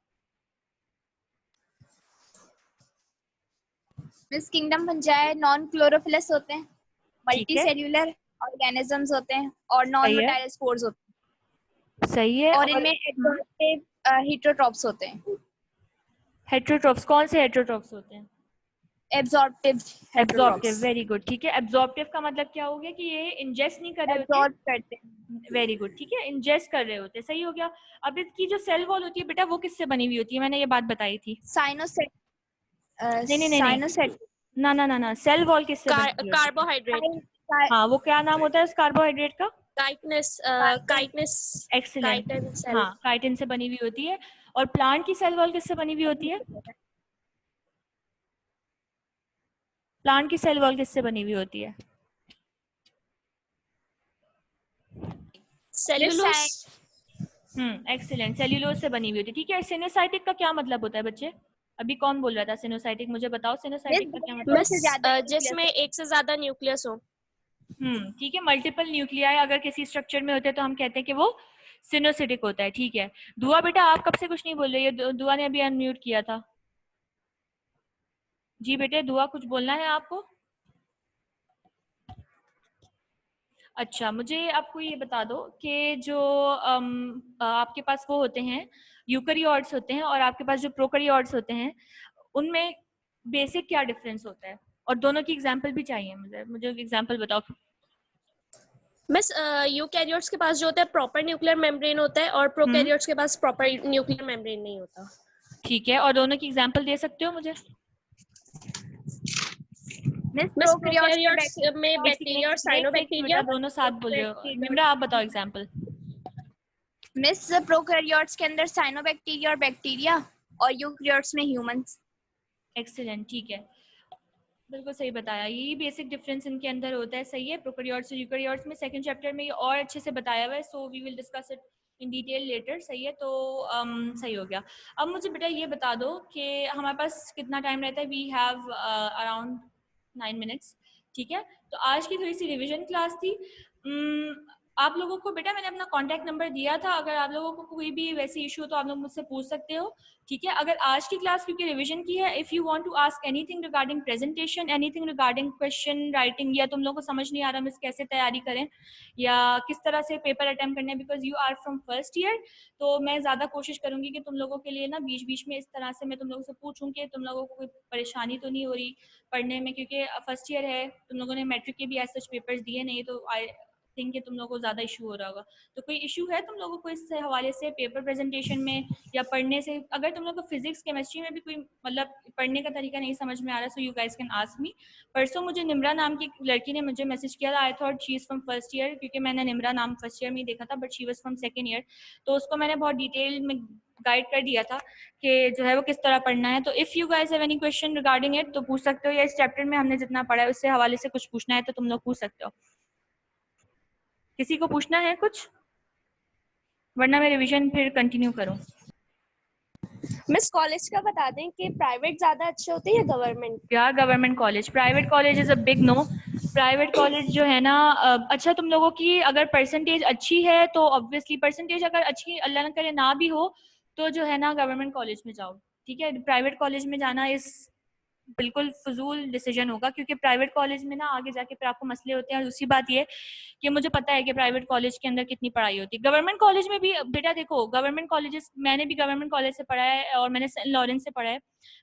Miss kingdom fungi non chlorophyllous होते हैं, ठीक मल्टी है, सेल्यूलर ऑर्गेनिजम्स होते हैं और नॉन सही है, मोटाइल स्पोर्स होते सही है। हैं, और और इनमें एब्जॉर्प्टिव हेटरोट्रॉप्स होते हैं। हेट्रोट्रॉप्स कौन से हेट्रोट्रॉप्स होते हैं? Absorptive absorptive, heterotrophs very good, ठीक है। एब्जॉर्प्टिव का मतलब क्या हो गया कि ये इंजेस्ट नहीं कर रहे होते। एब्जॉर्ब करते हैं। वेरी गुड, ठीक है, इंजेस्ट कर रहे होते, सही हो गया। अब इसकी जो सेल वॉल होती है बेटा वो किससे बनी हुई होती है? मैंने ये बात बताई थी। साइनोसेट नहीं नहीं नहीं नहीं, साइनोसेट ना ना ना ना, सेल वॉल किससे बनी हुई होती है? कार्बोहाइड्रेट, हाँ, वो क्या नाम होता है उस कार्बोहाइड्रेट का? Chitinous, excellent. Chitin cell. हाँ, काइटिन से बनी हुई होती है। और प्लांट की सेल वॉल किससे बनी हुई होती है? प्लांट की सेल वॉल किससे बनी हुई होती है? सेल्यूलोज, एक्सीलेंट, सेल्यूलोज से बनी हुई होती है, ठीक है। सिनोसाइटिक का क्या मतलब होता है बच्चे? अभी कौन बोल रहा था सिनोसाइटिक? मुझे बताओ सिनोसाइटिक का क्या मतलब? मिस जिसमें एक से ज्यादा न्यूक्लियस हो। ठीक है, मल्टीपल न्यूक्लियाई अगर किसी स्ट्रक्चर में होते हैं तो हम कहते हैं कि वो सिनोसिटिक होता है, ठीक है। दुआ बेटा आप कब से कुछ नहीं बोल रही है? दुआ ने अभी अनम्यूट किया था। जी बेटे, दुआ कुछ बोलना है आपको? अच्छा मुझे आपको ये बता दो कि जो आपके पास वो होते हैं यूकैरियोट्स होते हैं और आपके पास जो प्रोकैरियोट्स होते हैं, उनमें बेसिक क्या डिफरेंस होता है? और दोनों की एग्जांपल भी चाहिए मुझे, मुझे एग्जांपल बताओ। मिस यूकैरियोट्स के पास जो होता है प्रॉपर न्यूक्लियर मेम्ब्रेन होता है और प्रोकैरियोट्स के पास प्रॉपर न्यूक्लियर मेम्ब्रेन नहीं होता। ठीक है, और दोनों की एग्जांपल दे सकते हो मुझे? मिस मिस प्रोकैरियोट्स प्रोकैरियोट्स में बैक्टीरिया और बेटा साइनोबैक्टीरिया। दोनों साथ बोले हो। निम्रा आप बताओ एग्जांपल। मिस प्रोकैरियोट्स के अंदर साइनोबैक्टीरिया और बैक्टीरिया, और यूकैरियोट्स में ह्यूमंस। एक्सीलेंट, ठीक है, बिल्कुल सही बताया। यही बेसिक डिफरेंस इनके अंदर होता है, सही है। प्रोकैरियोट्स और यूकैरियोट्स में सेकंड चैप्टर में ये और अच्छे से बताया हुआ है, so we will discuss it in detail later, सही है। तो सही हो गया। अब मुझे बेटा ये बता दो कि हमारे पास कितना टाइम रहता है? वी हैव अराउंड 9 मिनट्स, ठीक है। तो आज की थोड़ी सी रिविजन क्लास थी। आप लोगों को बेटा मैंने अपना कॉन्टैक्ट नंबर दिया था, अगर आप लोगों को कोई भी वैसी इशू हो तो आप लोग मुझसे पूछ सकते हो, ठीक है। अगर आज की क्लास क्योंकि रिवीजन की है, if you want to ask anything regarding presentation, anything regarding question writing, या तुम लोगों को समझ नहीं आ रहा मिस कैसे तैयारी करें या किस तरह से पेपर अटेम्प्ट करने, because you are from first year, तो मैं ज़्यादा कोशिश करूंगी कि तुम लोगों के लिए ना बीच बीच में इस तरह से मैं तुम लोगों से पूछूं कि तुम लोगों को कोई परेशानी तो नहीं हो रही पढ़ने में, क्योंकि फर्स्ट ईयर है, तुम लोगों ने मैट्रिक के भी एज सच पेपर्स दिए नहीं, तो आई थिंक कि तुम लोगों को ज़्यादा इशू हो रहा होगा। तो कोई इशू है तुम लोगों को इस हवाले से पेपर प्रेजेंटेशन में या पढ़ने से? अगर तुम लोग को फिजिक्स केमिस्ट्री में भी कोई मतलब पढ़ने का तरीका नहीं समझ में आ रहा, so you guys can ask me. परसों मुझे निम्रा नाम की लड़की ने मुझे मैसेज किया था, I thought she is from first year, क्योंकि मैंने निम्रा नाम फर्स्ट ईयर में ही देखा था, but she was from second year, तो उसको मैंने बहुत डिटेल में गाइड कर दिया था कि जो है वो किस तरह पढ़ना है। तो if you guys have any question regarding it तो पूछ सकते हो, या इस चैप्टर में हमने जितना पढ़ा है उससे हवाले से कुछ पूछना है तो तुम लोग पूछ सकते हो। किसी को पूछना है कुछ? वरना मैं रिवीजन फिर कंटिन्यू करूं। मिस कॉलेज का बता दें कि प्राइवेट ज्यादा अच्छे होते हैं या गवर्नमेंट? यार government college, private college is a big no. Private college जो है ना, अच्छा तुम लोगों की अगर परसेंटेज अच्छी है तो ऑब्वियसली, परसेंटेज अगर अच्छी अल्लाह ना करे ना भी हो तो जो है ना गवर्नमेंट कॉलेज में जाओ, ठीक है। प्राइवेट कॉलेज में जाना इज बिल्कुल फजूल डिसीजन होगा, क्योंकि प्राइवेट कॉलेज में ना आगे जाके फिर आपको मसले होते हैं। और दूसरी बात ये कि मुझे पता है कि प्राइवेट कॉलेज के अंदर कितनी पढ़ाई होती है। गवर्नमेंट कॉलेज में भी बेटा देखो, गवर्नमेंट कॉलेजेस, मैंने भी गवर्नमेंट कॉलेज से पढ़ा है और मैंने सेंट लॉरेंस से पढ़ा है।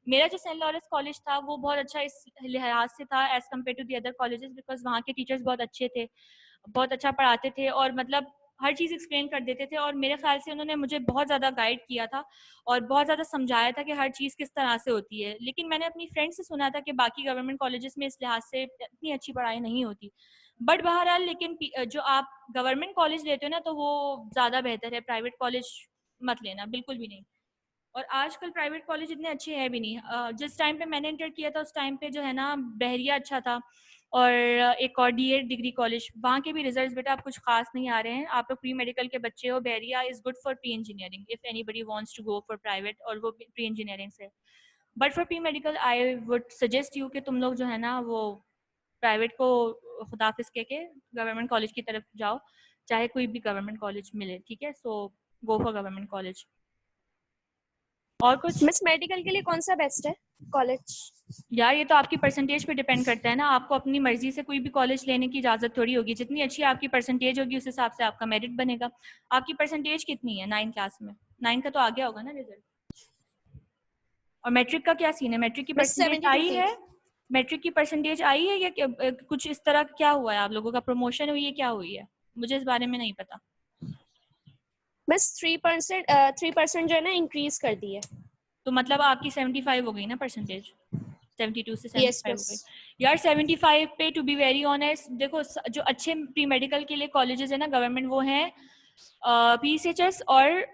मेरा जो सेंट लॉरेंस कॉलेज था वो बहुत अच्छा इस लिहाज से था as compare to the other colleges, because वहाँ के टीचर्स बहुत अच्छे थे, बहुत अच्छा पढ़ाते थे और मतलब हर चीज़ एक्सप्लेन कर देते थे। और मेरे ख्याल से उन्होंने मुझे बहुत ज़्यादा गाइड किया था और बहुत ज़्यादा समझाया था कि हर चीज़ किस तरह से होती है। लेकिन मैंने अपनी फ्रेंड से सुना था कि बाकी गवर्नमेंट कॉलेजेस में इस लिहाज से इतनी अच्छी पढ़ाई नहीं होती। बट बहरहाल, लेकिन जो आप गवर्नमेंट कॉलेज लेते हो ना तो वो ज़्यादा बेहतर है, प्राइवेट कॉलेज मत लेना बिल्कुल भी नहीं। और आजकल प्राइवेट कॉलेज इतने अच्छे हैं भी नहीं। जिस टाइम पे मैंने इंटर किया था उस टाइम पे जो है ना बहरिया अच्छा था, और एक और डीएड डिग्री कॉलेज, वहाँ के भी रिजल्ट्स बेटा आप कुछ खास नहीं आ रहे हैं। आप लोग प्री मेडिकल के बच्चे हो, Bahria is good for pre engineering if anybody wants to go for private, और वो प्री इंजीनियरिंग से। But for pre medical I would suggest you कि तुम लोग जो है ना वो प्राइवेट को खुदाफिज कह के गवर्नमेंट कॉलेज की तरफ जाओ, चाहे कोई भी गवर्नमेंट कॉलेज मिले, ठीक है। सो गो फॉर गवर्नमेंट कॉलेज। और कुछ मिस मेडिकल के लिए कौन सा बेस्ट है कॉलेज? यार, ये तो आपकी परसेंटेज पे डिपेंड करता है ना। आपको अपनी मर्जी से कोई भी कॉलेज लेने की इजाजत थोड़ी होगी। जितनी अच्छी आपकी परसेंटेज होगी उस हिसाब से आपका मेरिट बनेगा। आपकी परसेंटेज कितनी है 9 क्लास में? 9 का तो आ गया होगा ना रिजल्ट। और मैट्रिक का क्या सीन है? मैट्रिक की मिस परसेंटेज 72 आई थी। है? मैट्रिक की परसेंटेज आई है या कुछ इस तरह क्या हुआ है? आप लोगों का प्रमोशन हुई है, क्या हुई है? मुझे इस बारे में नहीं पता। मिस 3% 3% जो है ना इंक्रीज कर दी है। तो मतलब आपकी 75 हो गई ना परसेंटेज, 72 से यस 75 हो मिस। गई। यार 75 पे टू बी वेरी ऑनेस्ट, देखो जो अच्छे प्री मेडिकल के लिए कॉलेजेस है ना गवर्नमेंट, वो हैं पीसीएचएस और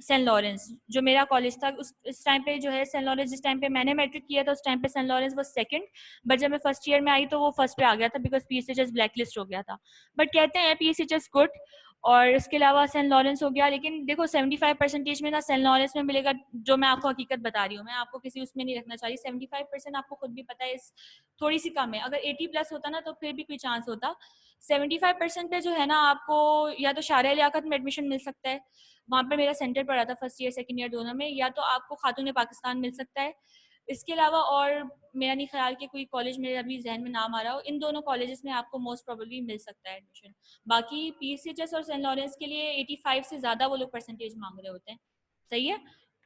सेंट लॉरेंस। जो मेरा कॉलेज था उस टाइम पे जो है सेंट लॉरेंस, जिस टाइम पे मैंने मैट्रिक किया था उस टाइम पे सेंट लॉरेंस वो सेकंड, बट जब मैं फर्स्ट ईयर में आई तो वो फर्स्ट पे आ गया था बिकॉज पीसीएचएस ब्लैक लिस्ट हो गया था। बट कहते हैं पीसीएचएस गुड, और इसके अलावा सेंट लॉरेंस हो गया। लेकिन देखो 75 परसेंटेज में ना सेंट लॉरेंस में मिलेगा, जो मैं आपको हकीकत बता रही हूँ, मैं आपको किसी उसमें नहीं रखना चाहिए। 75% आपको खुद भी पता है थोड़ी सी कम है। अगर 80 प्लस होता ना तो फिर भी कोई चांस होता। 75% पे जो है ना आपको या तो शारिया लियाकत में एडमिशन मिल सकता है, वहाँ पर मेरा सेंटर पड़ा था फर्स्ट ईयर सेकंड ईयर दोनों में, या तो आपको खातून पाकिस्तान मिल सकता है। इसके अलावा और मेरा नहीं ख्याल कि कोई कॉलेज मेरे अभी जहन में नाम आ रहा हो। इन दोनों कॉलेजेस में आपको मोस्ट प्रोबेबली मिल सकता है एडमिशन। बाकी पीसीएचएस और सेंट लॉरेंस के लिए 85 से ज़्यादा वो लोग परसेंटेज मांग रहे होते हैं। सही है।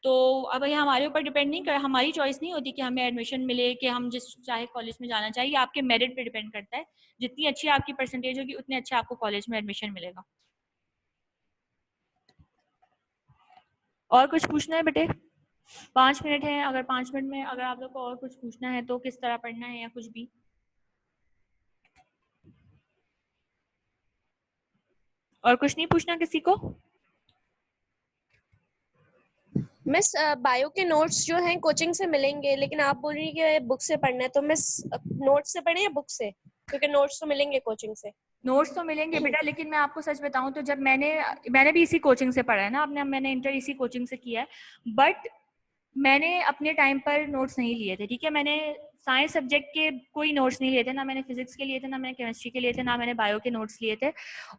तो अब ये हमारे ऊपर डिपेंड नहीं कर, हमारी चॉइस नहीं होती कि हमें एडमिशन मिले कि हम जिस चाहे कॉलेज में जाना चाहिए। आपके मेरिट पे डिपेंड करता है। जितनी अच्छी आपकी परसेंटेज होगी उतने अच्छा आपको कॉलेज में एडमिशन मिलेगा। और कुछ पूछना है बेटे? 5 मिनट है, अगर 5 मिनट में अगर आप लोग को और कुछ पूछना है तो किस तरह पढ़ना है या कुछ भी। और कुछ नहीं पूछना किसी को? मिस बायो के नोट्स जो हैं कोचिंग से मिलेंगे, लेकिन आप बोल रही है कि बुक से पढ़ना है, तो मिस नोट्स से पढ़े या बुक से? क्योंकि नोट्स तो मिलेंगे कोचिंग से। नोट्स तो मिलेंगे बेटा, लेकिन मैं आपको सच बताऊं तो जब मैंने भी इसी कोचिंग से पढ़ा है ना, मैंने इंटर इसी कोचिंग से किया है। बट मैंने अपने टाइम पर नोट्स नहीं लिए थे, ठीक है। मैंने साइंस सब्जेक्ट के कोई नोट्स नहीं लिए थे, ना मैंने फिजिक्स के लिए थे, ना मैंने केमिस्ट्री के लिए थे, ना मैंने बायो के नोट्स लिए थे।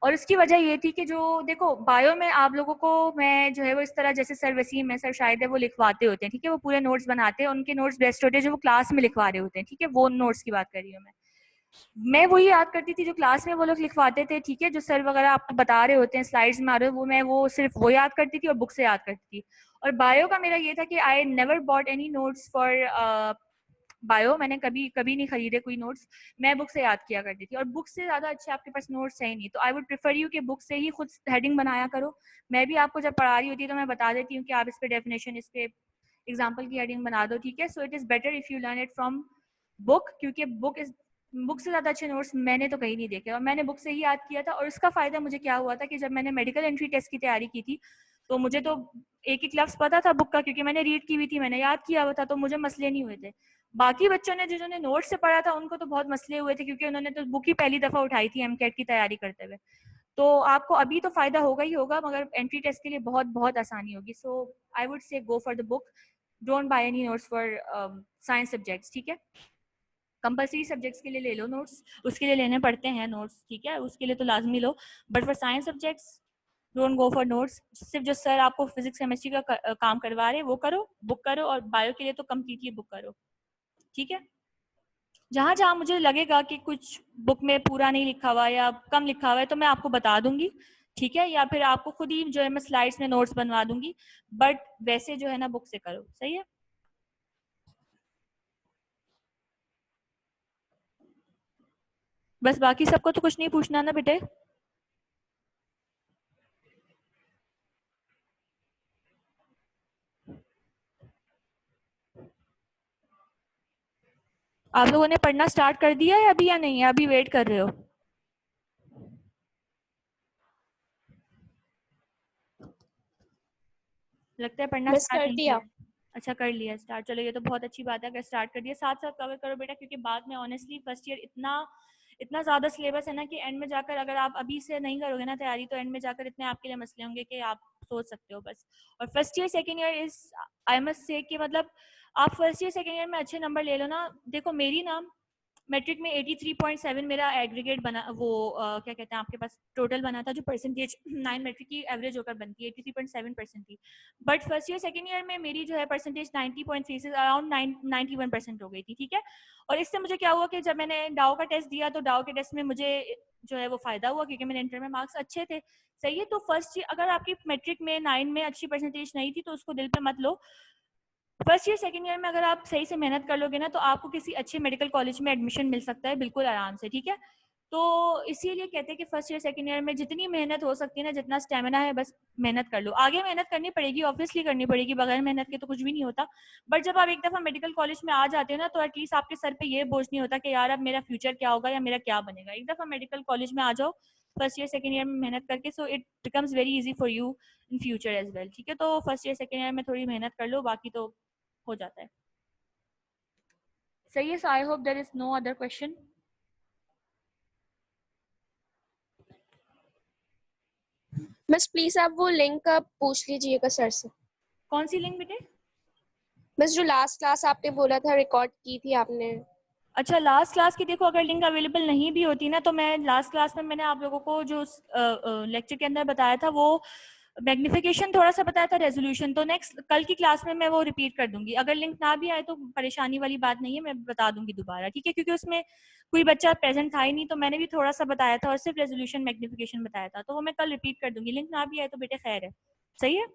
और इसकी वजह ये थी कि जो देखो बायो में आप लोगों को मैं जो है वो इस तरह, जैसे सर वसीम है, सर शायद है, वो लिखवाते होते हैं, ठीक है। वो पूरे नोट्स बनाते हैं, उनके नोट्स बेस्ट होते हैं जो वो क्लास में लिखवा रहे होते हैं, ठीक है। वो नोट्स की बात कर रही हूँ मैं वही याद करती थी जो क्लास में वो लोग लिखवाते थे, ठीक है। जो सर वगैरह आपको बता रहे होते हैं स्लाइड्स में आ रहे हो, वो मैं वो सिर्फ वो याद करती थी और बुक से याद करती थी। और बायो का मेरा ये था कि I never bought any notes for bio. मैंने कभी कभी नहीं खरीदे कोई नोट्स, मैं बुक से याद किया करती थी। और बुक से ज़्यादा अच्छे आपके पास नोट्स है ही नहीं, तो आई वुड प्रेफर यू कि बुक से ही खुद हेडिंग बनाया करो। मैं भी आपको जब पढ़ा रही होती है तो मैं बता देती हूँ कि आप इस पे डेफिनेशन, इस पे एग्जाम्पल की हेडिंग बना दो, ठीक है। So it is better if you learn it from book, क्योंकि बुक से ज़्यादा अच्छे नोट्स मैंने तो कहीं नहीं देखे। और मैंने बुक से ही याद किया था। और उसका फ़ायदा मुझे क्या हुआ था कि जब मैंने मेडिकल एंट्री टेस्ट की तैयारी की थी तो मुझे तो एक एक लफ्ज़ पता था बुक का, क्योंकि मैंने रीड की हुई थी, मैंने याद किया हुआ था, तो मुझे मसले नहीं हुए थे। बाकी बच्चों ने जिन्होंने नोट्स से पढ़ा था उनको तो बहुत मसले हुए थे, क्योंकि उन्होंने तो बुक ही पहली दफ़ा उठाई थी एमकेट की तैयारी करते हुए। तो आपको अभी तो फ़ायदा होगा ही होगा, मगर एंट्री टेस्ट के लिए बहुत बहुत आसानी होगी। सो I would say go for the book, don't by any notes for science subjects, ठीक है। कंपलसरी सब्जेक्ट्स के लिए ले लो नोट्स, उसके लिए लेने पड़ते हैं नोट्स, ठीक है, उसके लिए तो लाजमी लो। But for science subjects don't go for notes. सिर्फ जो सर आपको फिजिक्स केमिस्ट्री का काम करवा रहे हैं वो करो, बुक करो। और बायो के लिए तो कम्प्लीटली बुक करो, ठीक है। जहाँ जहाँ मुझे लगेगा कि कुछ बुक में पूरा नहीं लिखा हुआ या कम लिखा हुआ है तो मैं आपको बता दूंगी, ठीक है, या फिर आपको खुद ही जो है मैं स्लाइड्स में नोट्स बनवा दूंगी, बट वैसे जो है ना बुक से करो, सही है। बस बाकी सबको तो कुछ नहीं पूछना ना बेटे। आप लोगों ने पढ़ना स्टार्ट कर दिया है अभी या नहीं, अभी वेट कर रहे हो? लगता है पढ़ना मिस स्टार्ट कर नहीं दिया। किया। अच्छा कर लिया स्टार्ट, चलो ये तो बहुत अच्छी बात है अगर स्टार्ट कर दिया। साथ साथ कवर करो बेटा, क्योंकि बाद में ऑनेस्टली फर्स्ट ईयर इतना इतना ज़्यादा सिलेबस है ना कि एंड में जाकर अगर आप अभी से नहीं करोगे ना तैयारी तो एंड में जाकर इतने आपके लिए मसले होंगे कि आप सोच सकते हो बस। और first year second year is, I must say कि मतलब आप फर्स्ट ईयर सेकेंड ईयर में अच्छे नंबर ले लो ना। देखो मेरी ना मैट्रिक में 83.7 मेरा एग्रीगेट बना, वो क्या कहते हैं आपके पास टोटल बना था, जो परसेंटेज 9 मैट्रिक की एवरेज होकर बनती है 83.7% थी। But first year second year में मेरी जो है परसेंटेज 90.3 से अराउंड 91% हो गई थी, ठीक है। और इससे मुझे क्या हुआ कि जब मैंने डाउ का टेस्ट दिया तो डाउ के टेस्ट में मुझे जो है वो फायदा हुआ क्योंकि मेरे इंटर में मार्क्स अच्छे थे, सही है। तो फर्स्ट अगर आपकी मैट्रिक में 9 में अच्छी परसेंटेज नहीं थी तो उसको दिल पे मत लो। फर्स्ट ईयर सेकंड ईयर में अगर आप सही से मेहनत कर लोगे ना तो आपको किसी अच्छे मेडिकल कॉलेज में एडमिशन मिल सकता है बिल्कुल आराम से, ठीक है। तो इसीलिए कहते हैं कि फर्स्ट ईयर सेकंड ईयर में जितनी मेहनत हो सकती है ना, जितना स्टेमिना है बस मेहनत कर लो। आगे मेहनत करनी पड़ेगी, ऑब्वियसली करनी पड़ेगी, बगैर मेहनत के तो कुछ भी नहीं होता। बट जब आप एक दफा मेडिकल कॉलेज में आ जाते हो ना तो एटलीस्ट आपके सर पे ये बोझ नहीं होता कि यार अब मेरा फ्यूचर क्या होगा या मेरा क्या बनेगा। एक दफा मेडिकल कॉलेज में आ जाओ फर्स्ट ईयर सेकंड ईयर में मेहनत करके, so it becomes very easy for you in future as well, ठीक है। तो फर्स्ट ईयर सेकंड ईयर में थोड़ी मेहनत कर लो, बाकी तो हो जाता है, सही है। So I hope there is no other question. Miss please आप वो लिंक आप पूछ लीजिएगा सर से। कौन सी लिंक बेटे? मिस जो लास्ट क्लास आपने बोला था रिकॉर्ड की थी आपने। अच्छा लास्ट क्लास की, देखो अगर लिंक अवेलेबल नहीं भी होती ना तो मैं लास्ट क्लास में मैंने आप लोगों को जो लेक्चर के अंदर बताया था वो मैग्निफिकेशन थोड़ा सा बताया था, रेजोल्यूशन तो नेक्स्ट कल की क्लास में मैं वो रिपीट कर दूंगी। अगर लिंक ना भी आए तो परेशानी वाली बात नहीं है, मैं बता दूंगी दोबारा, ठीक है, क्योंकि उसमें कोई बच्चा प्रेजेंट था ही नहीं तो मैंने भी थोड़ा सा बताया था और सिर्फ रेजोल्यूशन मैग्निफिकेशन बताया था, तो वो मैं कल रिपीट कर दूंगी। लिंक ना भी आए तो बेटे खैर है, सही है,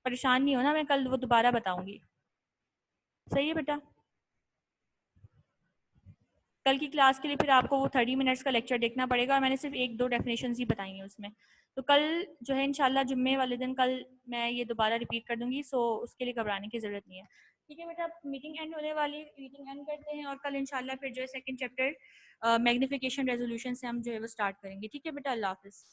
परेशान नहीं होना, मैं कल वो दोबारा बताऊंगी, सही है बेटा। कल की क्लास के लिए फिर आपको वो 30 मिनट्स का लेक्चर देखना पड़ेगा और मैंने सिर्फ एक दो डेफिनेशन ही बताई हैं उसमें। तो कल जो है इंशाल्लाह जुम्मे वाले दिन कल मैं ये दोबारा रिपीट कर दूंगी, सो उसके लिए घबराने की जरूरत नहीं है, ठीक है बेटा। मीटिंग एंड होने वाली, मीटिंग एंड करते हैं और कल इंशाल्लाह फिर जो है सेकंड चैप्टर मैग्निफिकेशन रेजोल्यूशन से हम जो है वो स्टार्ट करेंगे, ठीक है बेटा। अल्लाह हाफिज़।